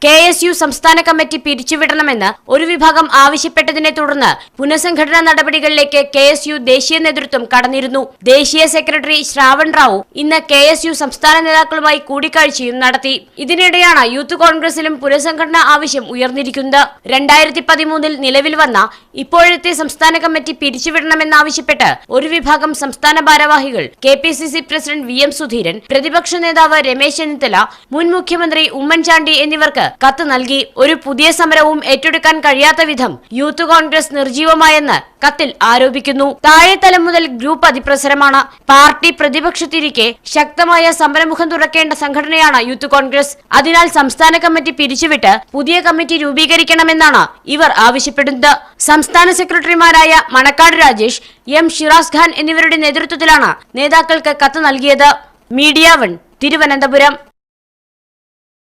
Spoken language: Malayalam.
KSU സംസ്ഥാന കമ്മിറ്റി പിരിച്ചുവിടണമെന്ന് ഒരു വിഭാഗം ആവശ്യപ്പെട്ടതിനെ തുടർന്ന് പുനഃസംഘടനാ നടപടികളിലേക്ക് KSU ദേശീയ നേതൃത്വം കടന്നിരുന്നു. ദേശീയ സെക്രട്ടറി ശ്രാവൺ റാവു ഇന്ന് KSU സംസ്ഥാന നേതാക്കളുമായി കൂടിക്കാഴ്ചയും നടത്തി. ഇതിനിടെയാണ് യൂത്ത് കോൺഗ്രസിലും പുനഃസംഘടനാ ആവശ്യം ഉയർന്നിരിക്കുന്നത്. 2013 നിലവിൽ വന്ന ഇപ്പോഴത്തെ സംസ്ഥാന കമ്മിറ്റി പിരിച്ചുവിടണമെന്നാവശ്യപ്പെട്ട് ഒരു വിഭാഗം സംസ്ഥാന ഭാരവാഹികൾ KPCC പ്രസിഡന്റ് VM സുധീരൻ, പ്രതിപക്ഷ നേതാവ് രമേശ് ചെന്നിത്തല, മുൻ മുഖ്യമന്ത്രി ഉമ്മൻചാണ്ടി എന്നിവർക്ക് കത്ത് നൽകി. ഒരു പുതിയ സമരവും ഏറ്റെടുക്കാൻ കഴിയാത്ത വിധം യൂത്ത് കോൺഗ്രസ് നിർജീവമായെന്ന് കത്തിൽ ആരോപിക്കുന്നു. താഴെത്തലം മുതൽ ഗ്രൂപ്പ് അതിപ്രസരമാണ്. പാർട്ടി പ്രതിപക്ഷത്തിരിക്കെ ശക്തമായ സമരമുഖം തുറക്കേണ്ട സംഘടനയാണ് യൂത്ത് കോൺഗ്രസ്. അതിനാൽ സംസ്ഥാന കമ്മിറ്റി പിരിച്ചുവിട്ട് പുതിയ കമ്മിറ്റി രൂപീകരിക്കണമെന്നാണ് ഇവർ ആവശ്യപ്പെടുന്നത്. സംസ്ഥാന സെക്രട്ടറിമാരായ മണക്കാട് രാജേഷ്, M ഷിറാസ് ഖാൻ എന്നിവരുടെ നേതൃത്വത്തിലാണ് നേതാക്കൾക്ക് കത്ത് നൽകിയത്. മീഡിയ 1 തിരുവനന്തപുരം.